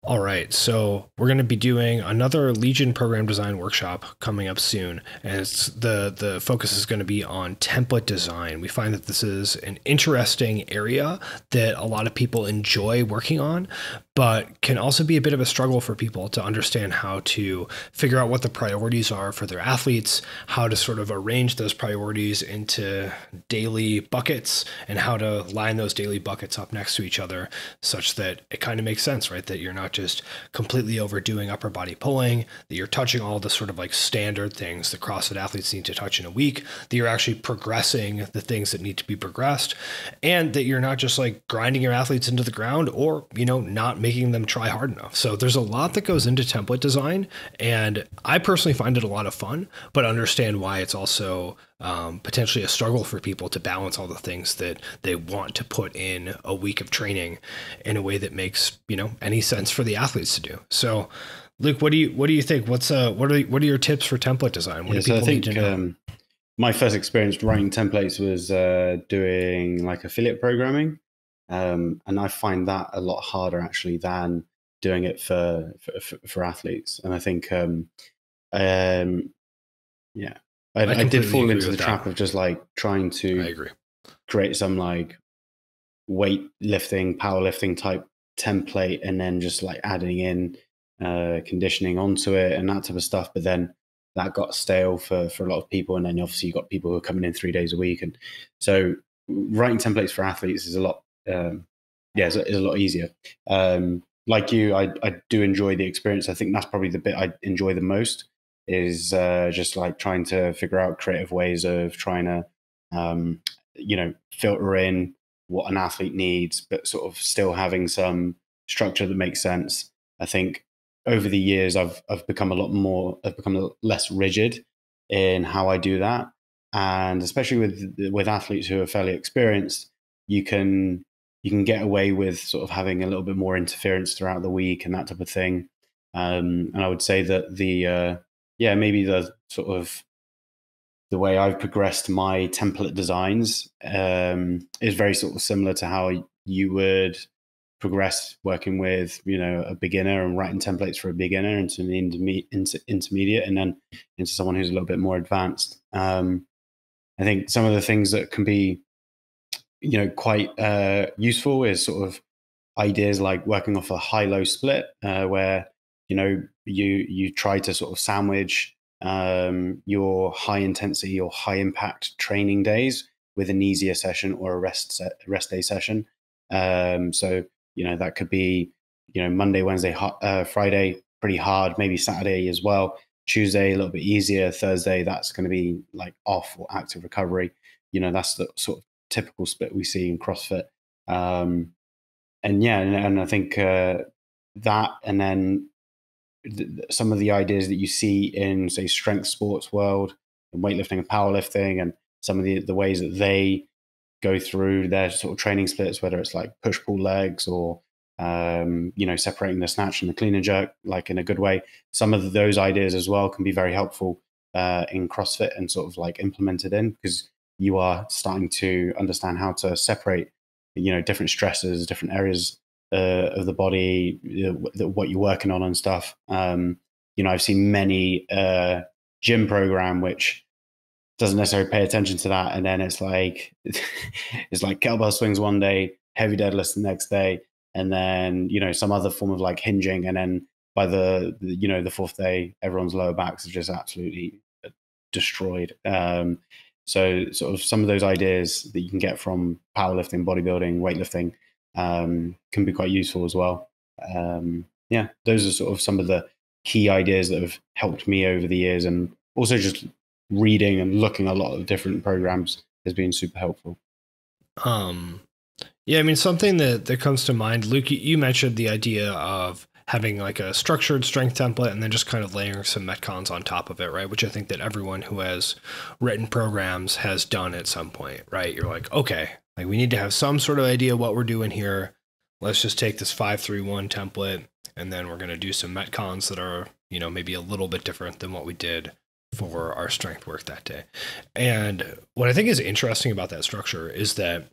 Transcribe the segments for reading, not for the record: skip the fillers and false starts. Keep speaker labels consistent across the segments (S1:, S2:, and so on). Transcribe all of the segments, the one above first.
S1: All right, so we're going to be doing another Legion program design workshop coming up soon, and the focus is going to be on template design. We find that this is an interesting area that a lot of people enjoy working on, but can also be a bit of a struggle for people to understand how to figure out what the priorities are for their athletes, how to sort of arrange those priorities into daily buckets, and how to line those daily buckets up next to each other such that it kind of makes sense, right? That you're not just completely overdoing upper body pulling, that you're touching all the sort of like standard things that CrossFit athletes need to touch in a week, that you're actually progressing the things that need to be progressed, and that you're not just like grinding your athletes into the ground or, not making them try hard enough. So there's a lot that goes into template design. And I personally find it a lot of fun, but understand why it's also potentially a struggle for people to balance all the things that they want to put in a week of training in a way that makes any sense for the athletes to do. So, Luke, what do you think? What are your tips for template design? What
S2: Yeah,
S1: do
S2: so I
S1: people need
S2: think
S1: to know?
S2: my first experience writing templates was doing like affiliate programming, and I find that a lot harder actually than doing it for athletes. And I think, um, yeah,
S1: I
S2: I did
S1: completely
S2: fall
S1: agree
S2: into the
S1: with that.
S2: trap of just like trying
S1: I
S2: to
S1: agree.
S2: create some like weightlifting, powerlifting type template, and then just like adding in conditioning onto it and that type of stuff. But then that got stale for a lot of people, and then obviously you got people who are coming in 3 days a week, and so writing templates for athletes is a lot, yeah, is a lot easier. Like you, I do enjoy the experience. I think that's probably the bit I enjoy the most is just like trying to figure out creative ways of trying to filter in what an athlete needs, but sort of still having some structure that makes sense. I think over the years, I've become a lot more, I've become less rigid in how I do that, and especially with athletes who are fairly experienced, you can you can get away with sort of having a little bit more interference throughout the week and that type of thing. And I would say that yeah, maybe the sort of the way I've progressed my template designs is very sort of similar to how you would progress working with a beginner and writing templates for a beginner into the intermediate and then into someone who's a little bit more advanced. I think some of the things that can be quite useful is sort of ideas like working off a high-low split, where you try to sort of sandwich your high intensity or high impact training days with an easier session or a rest day session. So that could be Monday, Wednesday, Friday pretty hard, maybe Saturday as well. Tuesday a little bit easier. Thursday that's going to be like off or active recovery. That's the sort of typical split we see in CrossFit. And yeah, and I think that, and then some of the ideas that you see in, say, strength sports world, and weightlifting and powerlifting, and some of the ways that they go through their sort of training splits, whether it's like push pull legs or separating the snatch and the clean and jerk, like in a good way. Some of those ideas as well can be very helpful in CrossFit and sort of like implemented in, because you are starting to understand how to separate different stresses, different areas of the body, what you're working on and stuff. I've seen many gym program which doesn't necessarily pay attention to that, and then it's like it's like kettlebell swings one day, heavy deadlifts the next day, and then some other form of like hinging, and then by the fourth day, everyone's lower backs are just absolutely destroyed. So sort of some of those ideas that you can get from powerlifting, bodybuilding, weightlifting can be quite useful as well. Yeah, those are sort of some of the key ideas that have helped me over the years, and also just reading and looking at a lot of different programs has been super helpful.
S1: Um, yeah, I mean, something that comes to mind, Luke, you mentioned the idea of having like a structured strength template and then just kind of layering some metcons on top of it, right? Which I think that everyone who has written programs has done at some point, right? You're like, okay, like we need to have some sort of idea what we're doing here. Let's just take this 5-3-1 template and then we're going to do some metcons that are, maybe a little bit different than what we did for our strength work that day. And what I think is interesting about that structure is that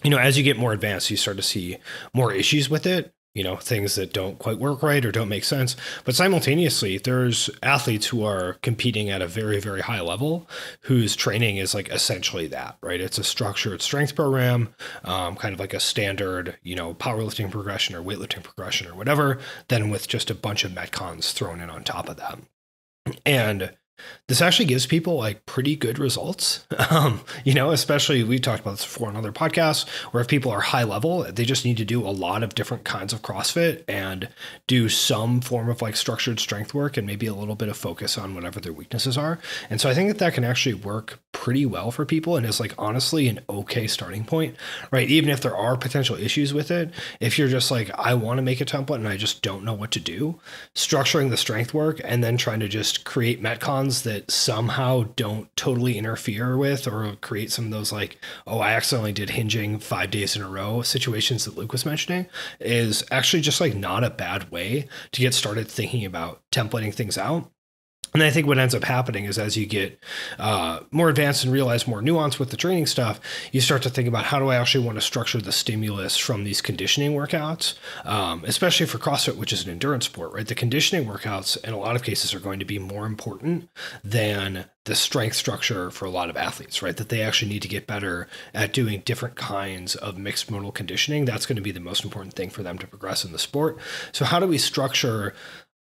S1: as you get more advanced, you start to see more issues with it. things that don't quite work right or don't make sense. But simultaneously, there's athletes who are competing at a very, very high level whose training is like essentially that, right? It's a structured strength program, kind of like a standard, powerlifting progression or weightlifting progression or whatever, then with just a bunch of Metcons thrown in on top of that. And this actually gives people like pretty good results. Especially we talked about this before on other podcasts, where if people are high level, they just need to do a lot of different kinds of CrossFit and do some form of like structured strength work and maybe a little bit of focus on whatever their weaknesses are. And so I think that can actually work pretty well for people and is like honestly an okay starting point, right? Even if there are potential issues with it, if you're just like, I want to make a template and I just don't know what to do, structuring the strength work and then trying to just create Metcons that somehow don't totally interfere with or create some of those like, oh, I accidentally did hinging 5 days in a row situations that Luke was mentioning is actually just like not a bad way to get started thinking about templating things out. And I think what ends up happening is as you get more advanced and realize more nuance with the training stuff, you start to think about how do I actually want to structure the stimulus from these conditioning workouts, especially for CrossFit, which is an endurance sport, right? The conditioning workouts in a lot of cases are going to be more important than the strength structure for a lot of athletes, right? That they actually need to get better at doing different kinds of mixed modal conditioning. That's going to be the most important thing for them to progress in the sport. So how do we structure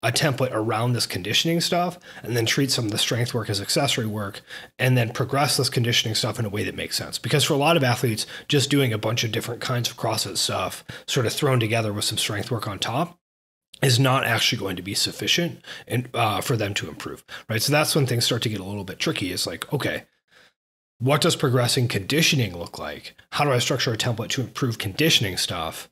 S1: a template around this conditioning stuff and then treat some of the strength work as accessory work and then progress this conditioning stuff in a way that makes sense? Because for a lot of athletes, just doing a bunch of different kinds of CrossFit stuff sort of thrown together with some strength work on top is not actually going to be sufficient for them to improve, right? So that's when things start to get a little bit tricky. It's like, okay, what does progressing conditioning look like? How do I structure a template to improve conditioning stuff?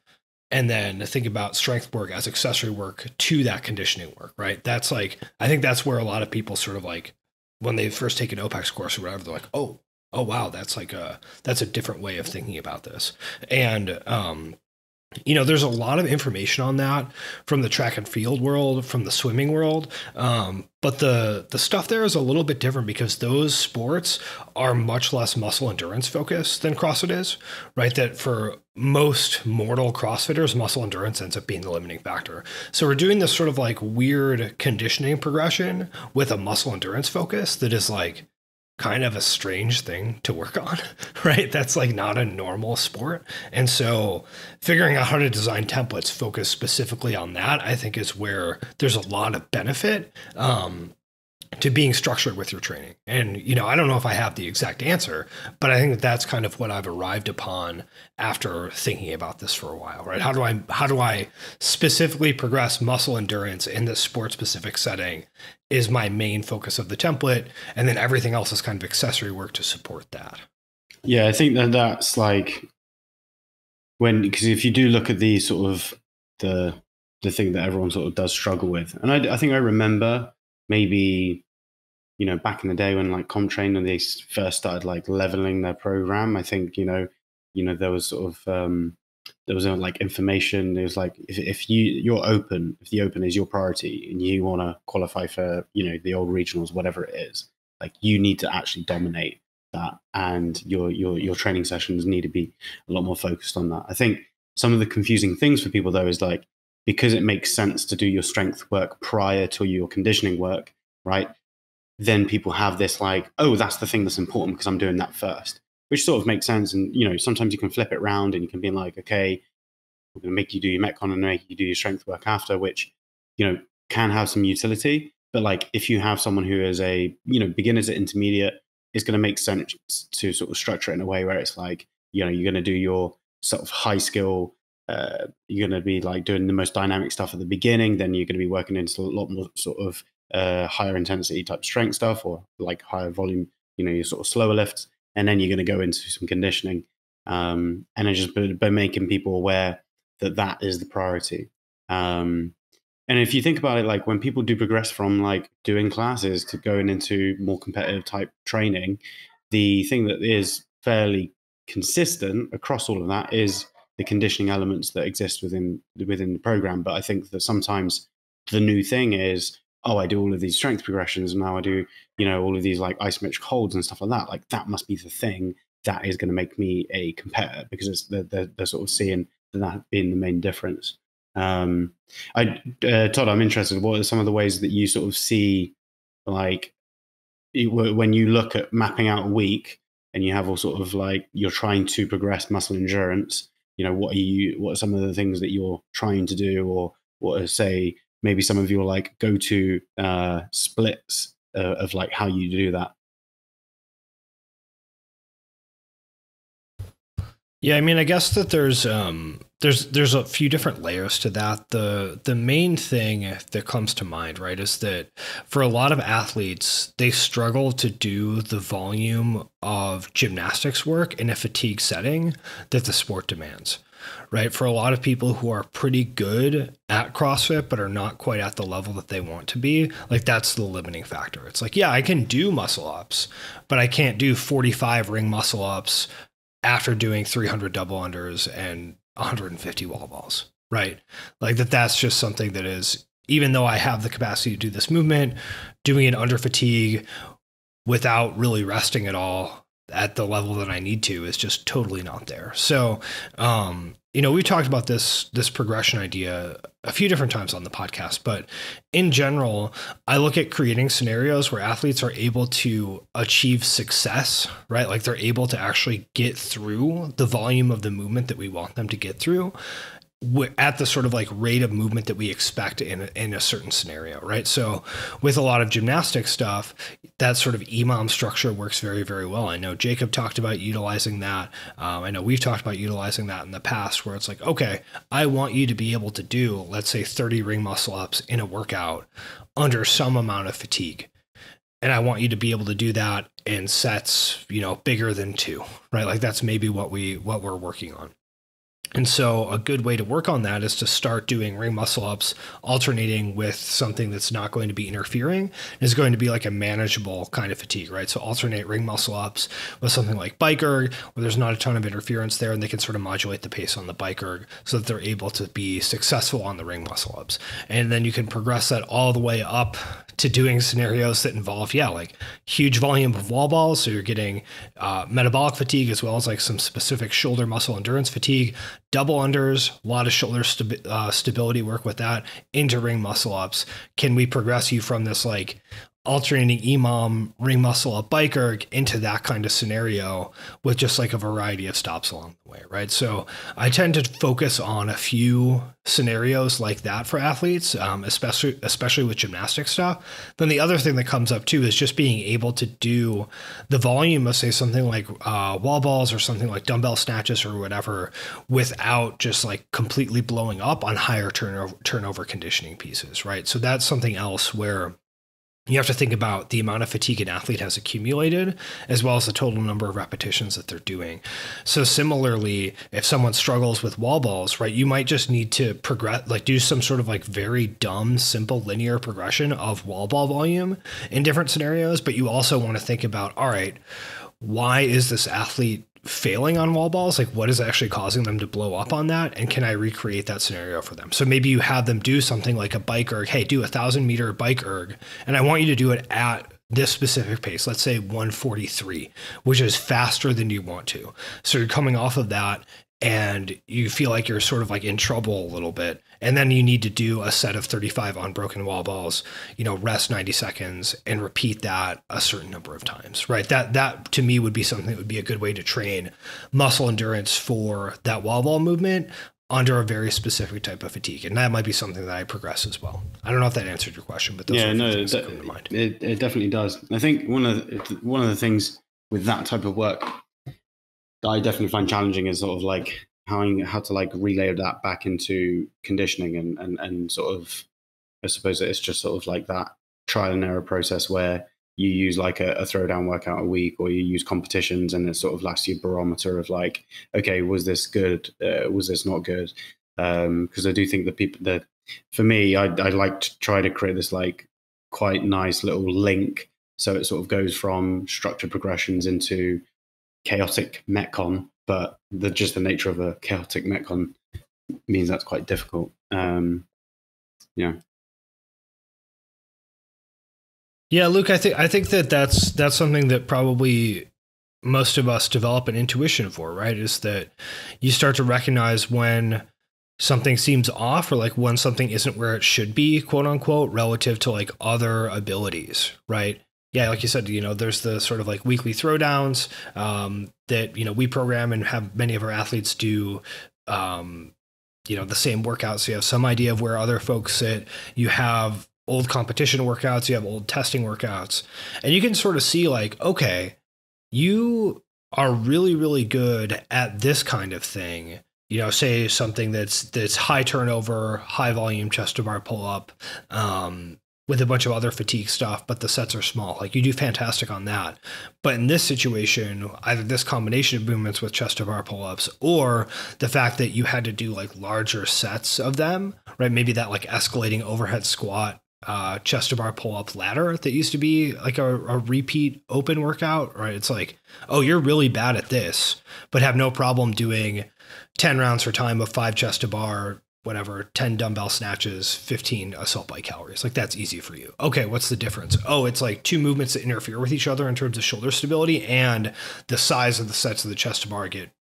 S1: And then think about strength work as accessory work to that conditioning work, right? That's like, I think that's where a lot of people sort of like, when they first take an OPEX course or whatever, they're like, oh, wow, that's a different way of thinking about this. And, there's a lot of information on that from the track and field world, from the swimming world. But the stuff there is a little bit different because those sports are much less muscle endurance focused than CrossFit is, right? That for most mortal CrossFitters, muscle endurance ends up being the limiting factor. So we're doing this sort of like weird conditioning progression with a muscle endurance focus that is like kind of a strange thing to work on, right? That's like not a normal sport. And so figuring out how to design templates focused specifically on that, I think is where there's a lot of benefit to being structured with your training. And, I don't know if I have the exact answer, but I think that that's kind of what I've arrived upon after thinking about this for a while, right? How do I specifically progress muscle endurance in this sport specific setting is my main focus of the template. And then everything else is kind of accessory work to support that.
S2: Yeah, I think that's like because if you do look at the sort of the thing that everyone sort of does struggle with, and I think I remember maybe, back in the day when like CompTrain and they first started like leveling their program, I think, there was sort of, there was like information. It was like, if the open is your priority and you want to qualify for, the old regionals, whatever it is, like you need to actually dominate that. And your training sessions need to be a lot more focused on that. I think some of the confusing things for people though, is like, because it makes sense to do your strength work prior to your conditioning work, right? Then people have this like, oh, that's the thing that's important because I'm doing that first, which sort of makes sense. And, sometimes you can flip it around and you can be like, okay, we're going to make you do your Metcon and make you do your strength work after, which, can have some utility. But like, if you have someone who is a, beginner to intermediate, it's going to make sense to sort of structure it in a way where it's like, you're going to do your sort of high skill, you're going to be like doing the most dynamic stuff at the beginning. Then you're going to be working into a lot more sort of higher intensity type strength stuff, or like higher volume, your sort of slower lifts. And then you're going to go into some conditioning. And then just by making people aware that is the priority. And if you think about it, like when people do progress from like doing classes to going into more competitive type training, the thing that is fairly consistent across all of that is the conditioning elements that exist within the program. But I think that sometimes the new thing is, oh, I do all of these strength progressions, and now I do, all of these like isometric holds and stuff like that. Like that must be the thing that is going to make me a competitor, because they're sort of seeing that being the main difference. Todd, I'm interested. What are some of the ways that you sort of see, like, when you look at mapping out a week and you have all sort of like you're trying to progress muscle endurance? What are some of the things that you're trying to do, or what are, say, maybe some of your like go-to splits of like how you do that?
S1: Yeah, I mean, I guess that there's a few different layers to that. The main thing that comes to mind, right, is that for a lot of athletes, they struggle to do the volume of gymnastics work in a fatigue setting that the sport demands. Right. For a lot of people who are pretty good at CrossFit, but are not quite at the level that they want to be, like that's the limiting factor. It's like, yeah, I can do muscle ups, but I can't do 45 ring muscle ups after doing 300 double unders and 150 wall balls, right? Like that's just something that is, even though I have the capacity to do this movement, doing it under fatigue without really resting at all at the level that I need to is just totally not there. So, we've talked about this progression idea a few different times on the podcast, but in general, I look at creating scenarios where athletes are able to achieve success, right? Like they're able to actually get through the volume of the movement that we want them to get through at the sort of like rate of movement that we expect in a certain scenario, right? So with a lot of gymnastic stuff, that sort of EMOM structure works very, very well. I know Jacob talked about utilizing that. I know we've talked about utilizing that in the past, where it's like, okay, I want you to be able to do, let's say 30 ring muscle ups in a workout under some amount of fatigue. And I want you to be able to do that in sets, bigger than 2, right? Like that's maybe what we're working on. And so a good way to work on that is to start doing ring muscle ups, alternating with something that's not going to be interfering, is going to be like a manageable kind of fatigue, right? So alternate ring muscle ups with something like bike erg, where there's not a ton of interference there, and they can sort of modulate the pace on the bike erg so that they're able to be successful on the ring muscle ups. And then you can progress that all the way up to doing scenarios that involve, like huge volume of wall balls. So you're getting metabolic fatigue, as well as like some specific shoulder muscle endurance fatigue, double unders, a lot of shoulder stability work with that, into ring muscle ups. Can we progress you from this like alternating EMOM ring muscle up bike erg into that kind of scenario with just like a variety of stops along the way, right? So I tend to focus on a few scenarios like that for athletes, especially with gymnastic stuff. Then the other thing that comes up too is just being able to do the volume of, say, something like wall balls or something like dumbbell snatches or whatever, without just like completely blowing up on higher turnover conditioning pieces, right? So that's something else where you have to think about the amount of fatigue an athlete has accumulated, as well as the total number of repetitions that they're doing. So similarly, if someone struggles with wall balls, right, you might just need to progress, like do some sort of like very dumb, simple linear progression of wall ball volume in different scenarios. But you also want to think about, all right, why is this athlete failing on wall balls? Like what is actually causing them to blow up on that? And can I recreate that scenario for them? So maybe you have them do something like a bike erg. Hey, do 1,000-meter bike erg. And I want you to do it at this specific pace, let's say 143, which is faster than you want to. So you're coming off of that and you feel like you're sort of like in trouble a little bit. And then you need to do a set of 35 unbroken wall balls, rest 90 seconds and repeat that a certain number of times, right? That to me would be something that would be a good way to train muscle endurance for that wall ball movement under a very specific type of fatigue. And that might be something that I progress as well. I don't know if that answered your question, but those are things that come to mind.
S2: It definitely does. I think one of the things with that type of work that I definitely find challenging is sort of like how to like relay that back into conditioning and sort of, I suppose it's just sort of like that trial and error process where you use like a throwdown workout a week, or you use competitions, and it sort of lasts you a barometer of like, okay, was this good? Was this not good? Because I do think that for me, I like to try to create this like quite nice little link. So it sort of goes from structured progressions into chaotic metcon, but just the nature of a chaotic metcon means that's quite difficult.
S1: Yeah, Luke, I think that's something that probably most of us develop an intuition for, right? Is that you start to recognize when something seems off, or like when something isn't where it should be, quote unquote, relative to like other abilities, right? Yeah, like you said, there's the sort of like weekly throwdowns that we program and have many of our athletes do. The same workouts. So you have some idea of where other folks sit. You have old competition workouts. You have old testing workouts, and you can sort of see like, okay, you are really, really good at this kind of thing. Say something that's high turnover, high volume chest to bar pull up, with a bunch of other fatigue stuff, but the sets are small. Like you do fantastic on that. But in this situation, either this combination of movements with chest to bar pull ups, or the fact that you had to do like larger sets of them, right? Maybe that like escalating overhead squat, chest to bar pull up ladder that used to be like a repeat open workout, right? It's like, oh, you're really bad at this, but have no problem doing 10 rounds for time of 5 chest to bar, whatever, 10 dumbbell snatches, 15 assault bike calories. Like that's easy for you. Okay, what's the difference? Oh, it's like 2 movements that interfere with each other in terms of shoulder stability, and the size of the sets of the chest to bar get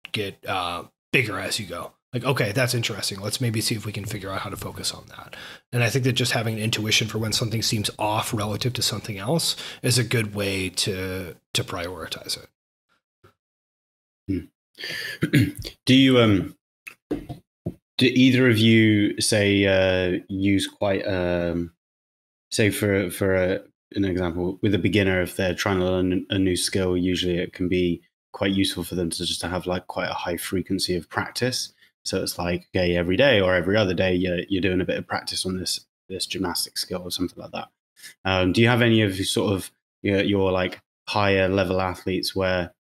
S1: bigger as you go. Like, okay, that's interesting. Let's maybe see if we can figure out how to focus on that. And I think that just having an intuition for when something seems off relative to something else is a good way to prioritize
S2: it. Do you do either of you say use quite say for an example with a beginner, if they're trying to learn a new skill, usually it can be quite useful for them to just have like quite a high frequency of practice. So it's like, okay, every day or every other day you're doing a bit of practice on this gymnastic skill or something like that. Do you have any of sort of your like higher level athletes where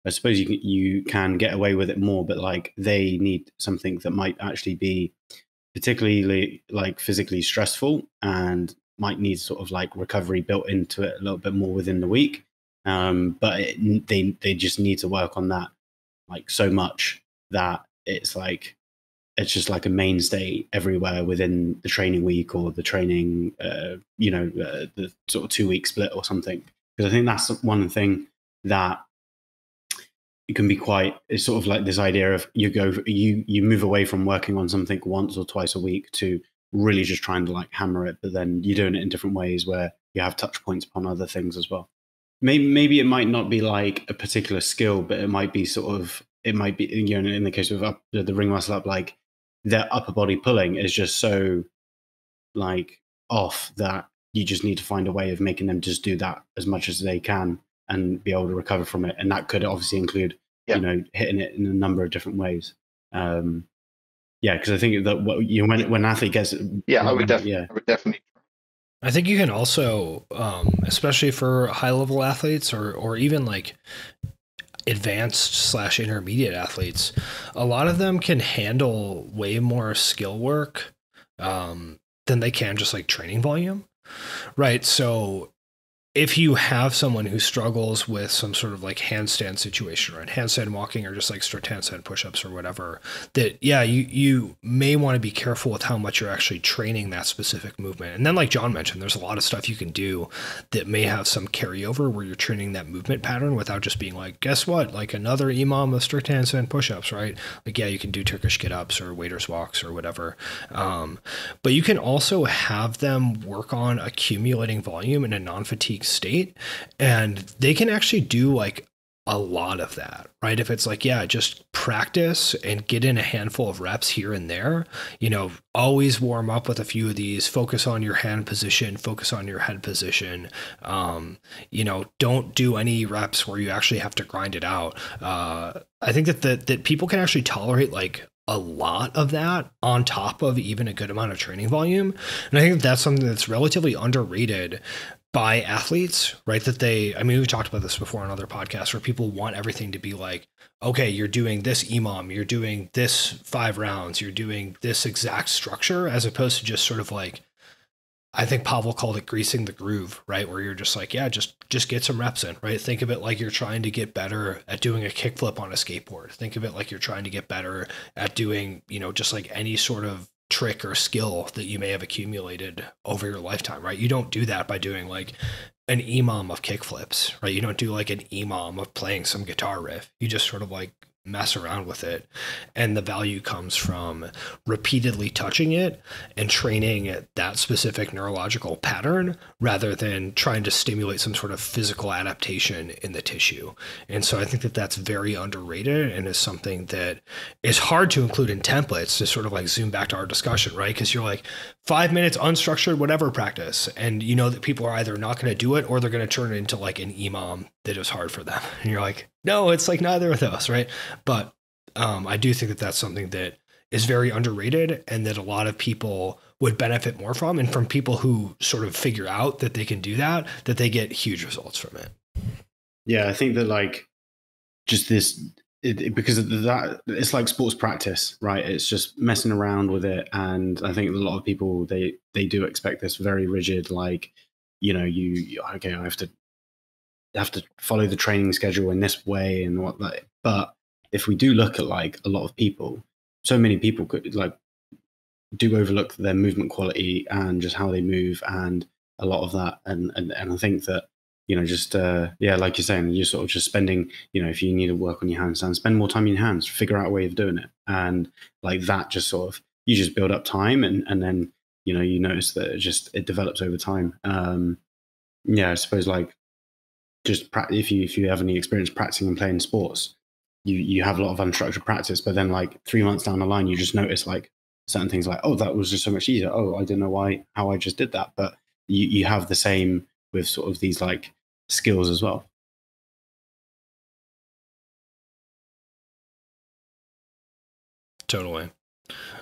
S2: I suppose you can get away with it more, but like they need something that might actually be particularly like physically stressful and might need sort of like recovery built into it a little bit more within the week. But they just need to work on that like so much that it's just like a mainstay everywhere within the training week or the training, the sort of 2-week split or something. Because I think that's one thing that it can be it's sort of like this idea of you move away from working on something once or twice a week to really just trying to like hammer it, but then you're doing it in different ways where you have touch points upon other things as well. Maybe it might not be like a particular skill, but it might be in the case of the ring muscle up, like their upper body pulling is just so like off that you just need to find a way of making them just do that as much as they can and be able to recover from it. And that could obviously include, hitting it in a number of different ways. Because I think that when an athlete gets,
S3: I would definitely.
S1: I think you can also, especially for high level athletes or even like advanced / intermediate athletes, a lot of them can handle way more skill work than they can just like training volume. Right. So if you have someone who struggles with some sort of like handstand situation, right, handstand walking or just like strict handstand push-ups or whatever, that, you may want to be careful with how much you're actually training that specific movement. And then like John mentioned, there's a lot of stuff you can do that may have some carryover where you're training that movement pattern without just being like, guess what? Like another imam of strict handstand push-ups, right? Like, you can do Turkish get-ups or waiter's walks or whatever. But you can also have them work on accumulating volume in a non-fatigue state, and they can actually do like a lot of that, right? If it's like, just practice and get in a handful of reps here and there, always warm up with a few of these, focus on your hand position, focus on your head position. Don't do any reps where you actually have to grind it out. I think that people can actually tolerate like a lot of that on top of even a good amount of training volume. And I think that's something that's relatively underrated by athletes, right? We've talked about this before on other podcasts where people want everything to be like, okay, you're doing this EMOM, you're doing this 5 rounds, you're doing this exact structure, as opposed to just sort of like, I think Pavel called it greasing the groove, right? Where you're just like, just get some reps in, right? Think of it like you're trying to get better at doing a kickflip on a skateboard. Think of it like you're trying to get better at doing, just like any sort of trick or skill that you may have accumulated over your lifetime, right? You don't do that by doing like an EMOM of kickflips, right? You don't do like an EMOM of playing some guitar riff. You just sort of like mess around with it. And the value comes from repeatedly touching it and training that specific neurological pattern rather than trying to stimulate some sort of physical adaptation in the tissue. And so I think that that's very underrated and is something that is hard to include in templates to sort of like zoom back to our discussion, right? Because you're like 5 minutes unstructured, whatever practice. And you know that people are either not going to do it or they're going to turn it into like an EMOM that is hard for them. And you're like, no, it's like neither of those, right? But I do think that that's something that is very underrated and that a lot of people would benefit more from. And from people who sort of figure out that they can do that, that they get huge results from it.
S2: Yeah, I think that like just this, because of that, it's like sports practice, right? It's just messing around with it. And I think a lot of people, they do expect this very rigid, like, you know, okay, I have to follow the training schedule in this way and what that. But if we do look at like a lot of people, so many people could like do overlook their movement quality and just how they move and a lot of that. And I think that, you know, just yeah, like you're saying, you're sort of just spending, you know, if you need to work on your handstand, spend more time in your hands, figure out a way of doing it, and like that, just sort of you just build up time, and then you know you notice that it develops over time. Yeah, I suppose like just if you have any experience practicing and playing sports, you have a lot of unstructured practice, but then like 3 months down the line, you just notice like certain things like, oh, that was just so much easier. Oh, I don't know how I just did that, but you have the same with sort of these like skills as well.
S1: Totally.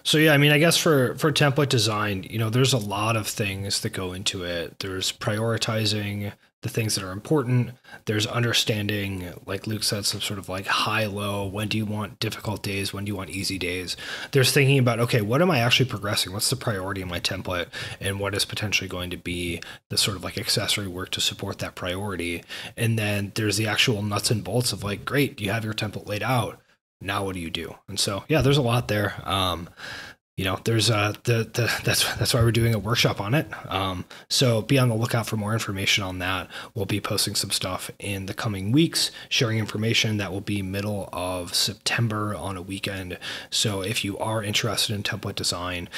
S1: So yeah, I mean, I guess for template design, you know, there's a lot of things that go into it. There's prioritizing the things that are important. There's understanding, like Luke said, some sort of like high, low. When do you want difficult days? When do you want easy days? There's thinking about, okay, what am I actually progressing? What's the priority in my template? And what is potentially going to be the sort of like accessory work to support that priority? And then there's the actual nuts and bolts of like, great, you have your template laid out. Now what do you do? And so, yeah, there's a lot there. You know, there's that's why we're doing a workshop on it. So be on the lookout for more information on that. We'll be posting some stuff in the coming weeks, sharing information that will be middle of September on a weekend. So if you are interested in template design,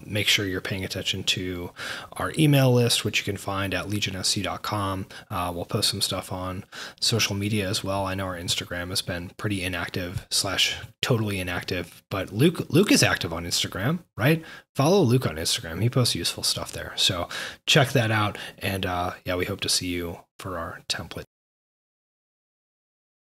S1: make sure you're paying attention to our email list, which you can find at legionsc.com. We'll post some stuff on social media as well. I know our Instagram has been pretty inactive / totally inactive, but Luke is active on Instagram, right? Follow Luke on Instagram. He posts useful stuff there. So check that out. And yeah, we hope to see you for our template